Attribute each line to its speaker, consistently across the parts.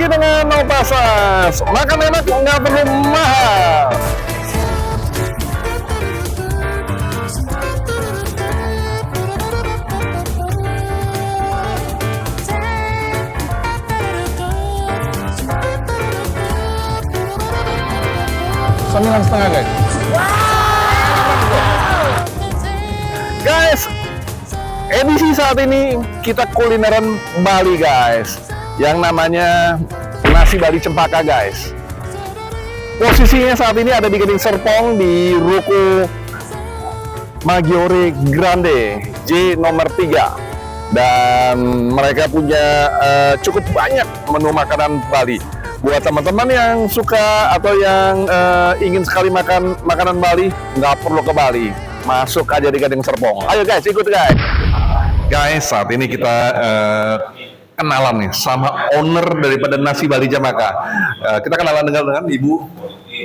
Speaker 1: dengan Novasas. Makan enak nggak perlu mahal. Sembilan setengah guys. Guys, edisi saat ini kita kulineran Bali guys, yang namanya nasi Bali Cempaka guys. Posisinya saat ini ada di Gading Serpong di Ruko Maggiore Grande J nomor 3, dan mereka punya cukup banyak menu makanan Bali. Buat teman-teman yang suka atau yang ingin sekali makan makanan Bali, nggak perlu ke Bali, masuk aja di Gading Serpong. Ayo guys, ikut guys. Guys, saat ini kita kenalan nih sama owner daripada nasi Bali Cempaka. Kita kenalan dengan Ibu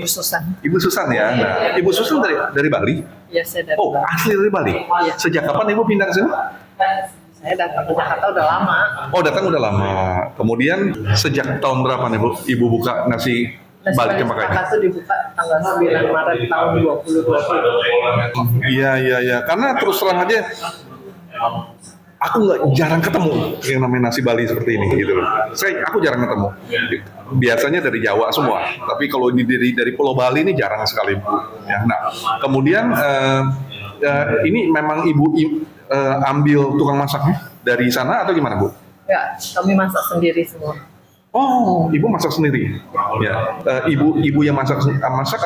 Speaker 2: Susan.
Speaker 1: Ibu Susan ya. Nah, Ibu Susan dari Bali?
Speaker 2: Ya, saya dari
Speaker 1: Oh,
Speaker 2: Bali.
Speaker 1: asli dari Bali?
Speaker 2: Iya.
Speaker 1: Sejak kapan Ibu pindah ke sini?
Speaker 2: Saya datang ke Jakarta udah lama.
Speaker 1: Oh, datang udah lama. Kemudian sejak tahun berapa nih Bu, Ibu buka nasi Bali Cempaka ini?
Speaker 2: itu dibuka tanggal 9 Maret tahun 2020.
Speaker 1: Iya. Karena terus terang aja, aku jarang ketemu yang namanya nasi Bali seperti ini gitu loh. Aku jarang ketemu. Biasanya dari Jawa semua, tapi kalau dari Pulau Bali ini jarang sekali Bu. Ya, nah, kemudian ini memang Ibu ambil tukang masaknya dari sana atau gimana Bu?
Speaker 2: Ya, kami masak sendiri semua.
Speaker 1: Oh, Ibu masak sendiri. Ya, ibu yang masak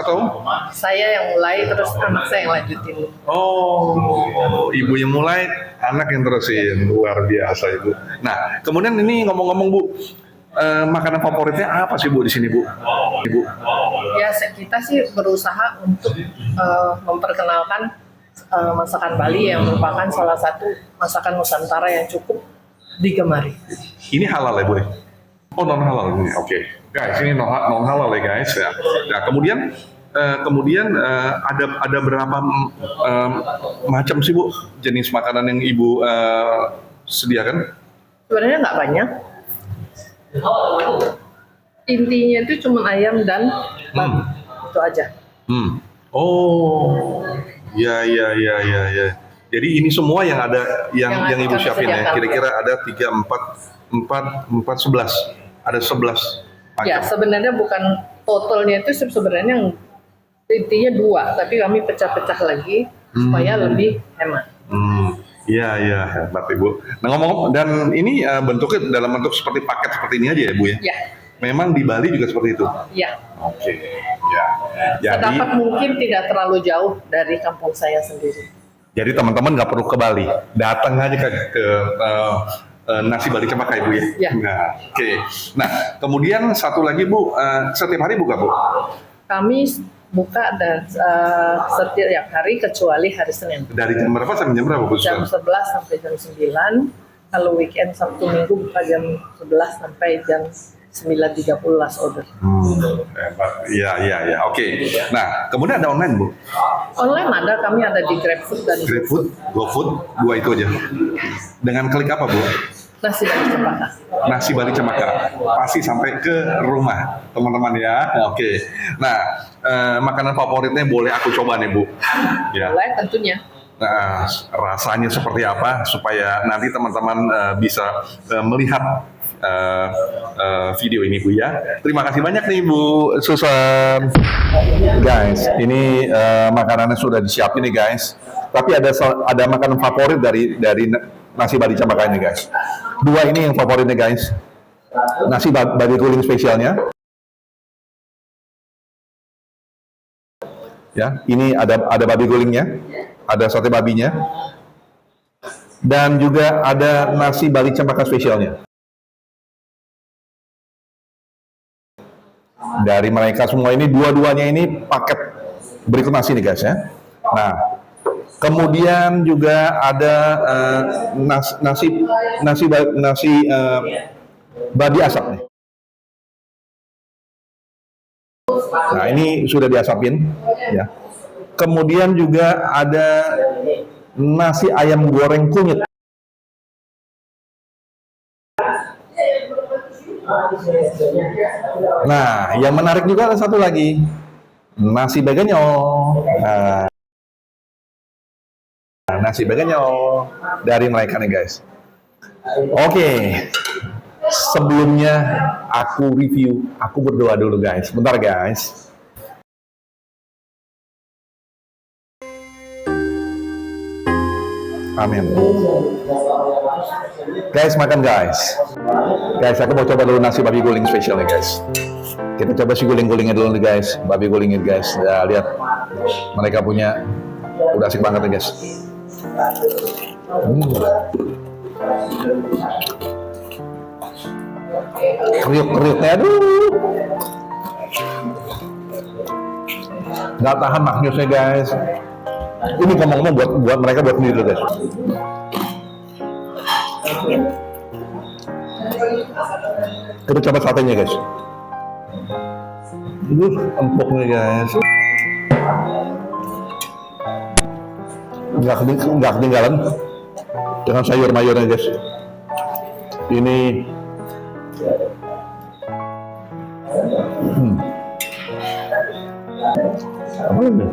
Speaker 1: atau?
Speaker 2: Saya yang mulai, terus anak saya yang lanjutin.
Speaker 1: Oh, Ibu yang mulai, anak yang terusin. Luar biasa Ibu. Nah, kemudian ini ngomong-ngomong Bu, makanan favoritnya apa sih Bu di sini Bu? Ibu?
Speaker 2: Ya, kita sih berusaha untuk memperkenalkan masakan Bali yang merupakan salah satu masakan Nusantara yang cukup digemari.
Speaker 1: Ini halal ya Bu? Oh, non halal ini. Oke. Guys, ini non halal ya guys ya. Nah, kemudian ada berapa macam sih Bu jenis makanan yang Ibu sediakan?
Speaker 2: Sebenarnya nggak banyak. Intinya itu cuma ayam dan babi. Itu aja.
Speaker 1: Oh, ya. Jadi ini semua yang ada yang Ibu siapin ya. Kira-kira ada 3, 4, 11. Ada 11 macam.
Speaker 2: Ya, sebenarnya bukan totalnya itu sebenarnya intinya 2, tapi kami pecah-pecah lagi supaya lebih hemat.
Speaker 1: Iya, hebat Ibu. Nah, ngomong, dan ini bentuknya dalam bentuk seperti paket seperti ini aja ya Bu ya?
Speaker 2: Ya.
Speaker 1: Memang di Bali juga seperti itu?
Speaker 2: Ya.
Speaker 1: Oke, ya.
Speaker 2: Sedapat mungkin tidak terlalu jauh dari kampung saya sendiri.
Speaker 1: Jadi teman-teman nggak perlu ke Bali, datang aja ke nasi Bali Cempaka Ibu ya?
Speaker 2: Ya.
Speaker 1: Nah, oke. Nah, kemudian satu lagi Bu, setiap hari buka Bu?
Speaker 2: Kami buka dan setiap hari kecuali hari Senin.
Speaker 1: Dari jam berapa sampai jam berapa Bu?
Speaker 2: Jam 11 sampai jam 9. Kalau weekend Sabtu Minggu buka jam 11 sampai jam 9.30 last order.
Speaker 1: Hebat. Iya. Oke. Nah, kemudian ada online Bu?
Speaker 2: Online ada, kami ada di GrabFood dan
Speaker 1: GrabFood, GoFood, 2 itu aja. Dengan klik apa Bu?
Speaker 2: Nasi Bali Cempaka.
Speaker 1: Nasi Bali Cempaka. Pasti sampai ke rumah teman-teman ya. Oke. Nah, makanan favoritnya boleh aku coba nih Bu? Ya.
Speaker 2: Boleh tentunya.
Speaker 1: Nah, rasanya seperti apa supaya nanti teman-teman bisa melihat video ini Bu ya. Terima kasih banyak nih Bu Susan. Guys, ini makanannya sudah disiapin nih guys. Tapi ada makanan favorit dari nasi Bali Cempaka ini guys. 2 ini yang favoritnya guys. Nasi Bali guling spesialnya. Ya, ini ada babi gulingnya, ada sate babinya, dan juga ada nasi Bali Cempaka spesialnya. Dari mereka semua ini, dua-duanya ini paket berikut nasi nih guys ya. Nah, kemudian juga ada nasi babi asap nih. Nah, ini sudah diasapin ya. Kemudian juga ada nasi ayam goreng kunyit. Nah, yang menarik juga ada satu lagi, nasi begenyo. Nah, nasi begenyo dari mereka nih guys. Oke, sebelumnya aku review, aku berdoa dulu guys. Bentar guys. Amin. Guys, makan guys. Guys, aku mau coba dulu nasi babi guling spesial nih guys. Kita coba si guling-gulingnya dulu nih guys. Babi gulingnya guys. Ya, lihat. Mereka punya, udah asik banget nih guys. Kriuk-kriuknya, aduh. Nggak tahan maknyusnya guys. Ini ngomong-ngomong buat mereka buat sendiri guys. Kita coba satenya guys. Empuk nih guys. Nggak ketinggalan dengan sayur mayurnya guys. Ini apa ini?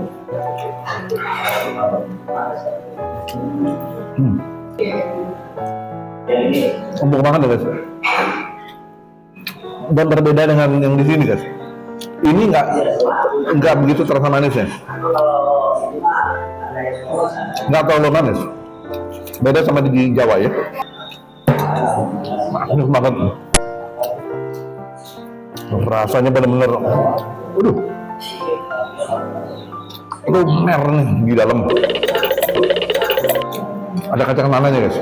Speaker 1: Empuk banget ya guys. Dan berbeda dengan yang di sini guys. Ini nggak begitu terasa manisnya. Nggak terlalu manis. Beda sama di Jawa ya. Manis banget. Rasanya benar-benar, lumer nih di dalam. Ada kacang tanahnya guys.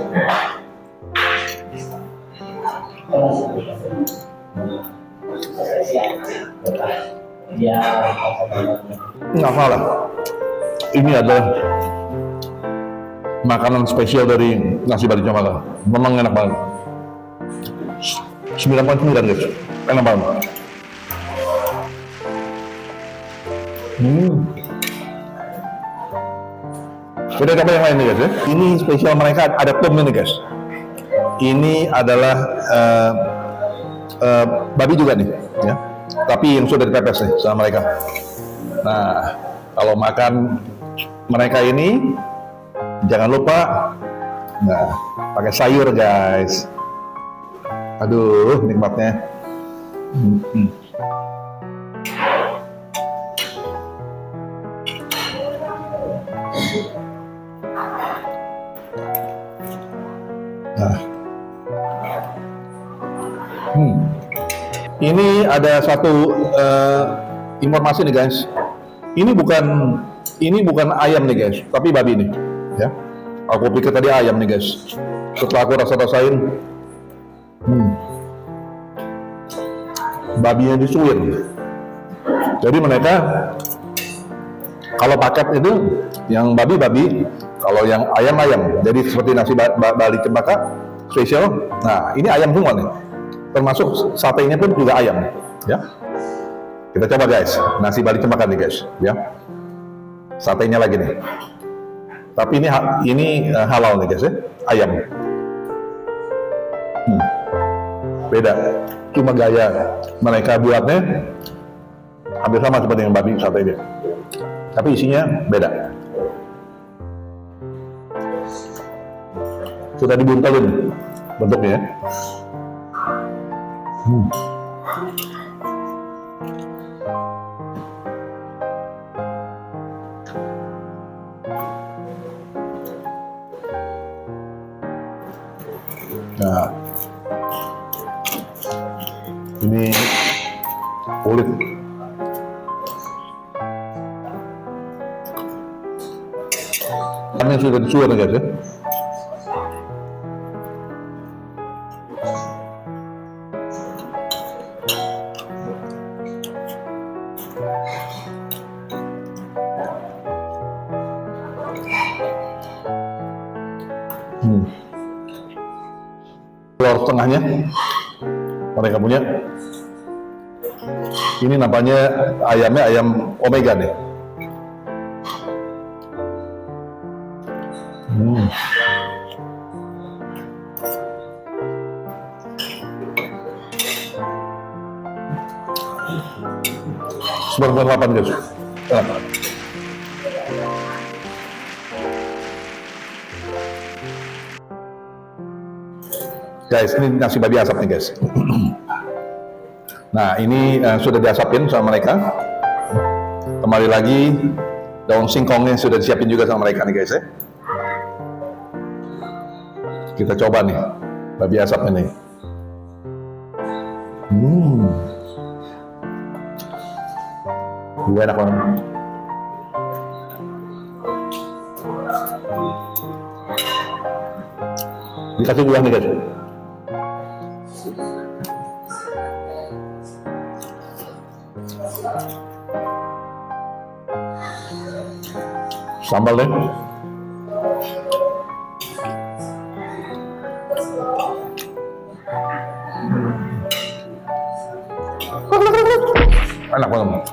Speaker 1: Nggak salah. Ini adalah makanan spesial dari nasi Bali Cempaka. Memang enak banget. 9,9 guys. Enak banget. Kita coba yang lain nih guys ya. Ini spesial mereka ada tom ini guys. Ini adalah babi juga nih ya. Tapi yang sudah dipepes nih sama mereka. Nah, kalau makan mereka ini jangan lupa pakai sayur guys. Aduh, nikmatnya. Ini ada satu informasi nih guys. Ini bukan ayam nih guys, tapi babi nih. Ya, aku pikir tadi ayam nih guys. Setelah aku rasain, babinya disuir. Jadi mereka kalau paket itu yang babi, kalau yang ayam. Jadi seperti nasi Bali Cempaka spesial. Nah, ini ayam semua nih. Termasuk satenya pun juga ayam, ya. Kita coba guys, nasi Bali Cempaka nih guys, ya. Satenya lagi nih. Tapi ini halal nih guys ya, ayam. Beda, cuma gaya mereka buatnya hampir sama seperti yang babi satenya. Tapi isinya beda. Sudah dibuntelin bentuknya ya. Nah, ini kulit. Kami sudah disuir guys ya. Telur tengahnya mereka punya. Ini namanya ayamnya ayam Omega nih. 9,8 guys. Enak. Guys, ini nasi babi asap nih guys. Nah, ini sudah diasapin sama mereka. Kembali lagi, daun singkongnya sudah disiapin juga sama mereka nih guys ya. Kita coba nih, babi asap ini. Enak banget. Dikasih buah nih guys. Sambal deh. Enak banget.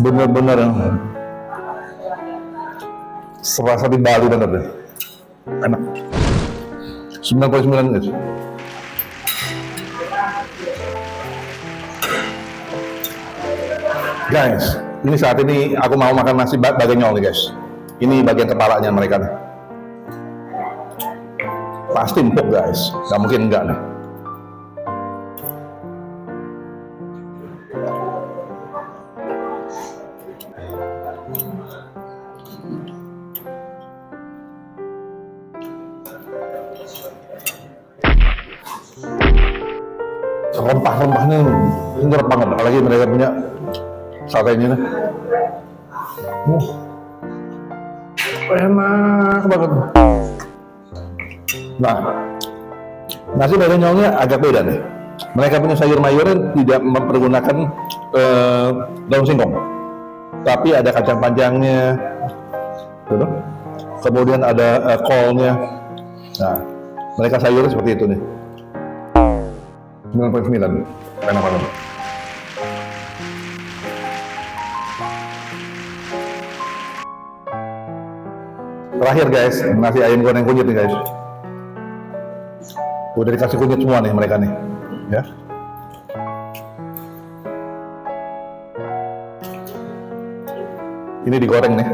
Speaker 1: Bener-bener serasa di Bali bener deh. Enak. 9,9 guys. Guys, ini saat ini aku mau makan nasi bagian nyol nih guys. Ini bagian kepalanya mereka nih. Pasti empuk guys, gak mungkin enggak nih. Rempah-rempahnya nyerap banget, apalagi mereka punya satenya nih. Enak banget. Nah, nasi bagian nyolnya agak beda nih. Mereka punya sayur mayurnya tidak mempergunakan daun singkong, tapi ada kacang panjangnya, gitu. Kemudian ada kolnya. Nah, mereka sayurnya seperti itu nih. 9,9, enak banget. Terakhir guys, nasi ayam goreng kunyit nih guys. Udah dikasih kunyit semua nih mereka nih, ya. Ini digoreng nih.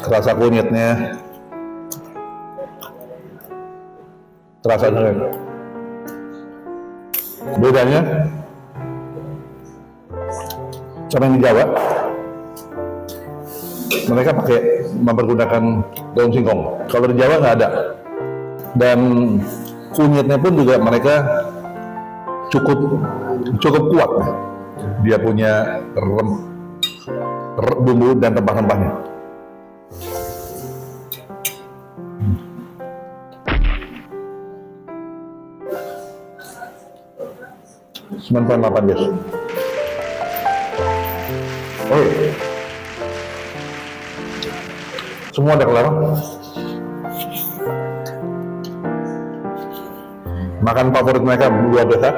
Speaker 1: Kerasa kunyitnya. Terasa banget. Bedanya sama yang di Jawa, mereka pakai mempergunakan daun singkong. Kalau di Jawa nggak ada. Dan kunyitnya pun juga mereka cukup kuat. Dia punya bumbu dan rempah-rempahnya. 9,8 guys. Oh iya. Semua ada kelar. Makan favorit mereka luar biasa.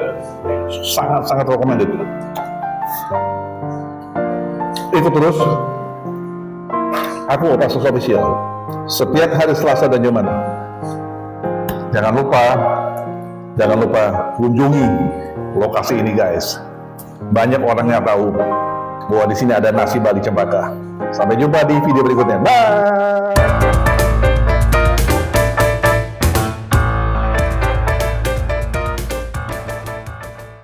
Speaker 1: Sangat recommended. Ikut terus aku Otak Sos Official setiap hari Selasa dan Jumat. Jangan lupa kunjungi lokasi ini guys. Banyak orang yang tahu bahwa di sini ada nasi Bali Cempaka. Sampai jumpa di video berikutnya. Bye.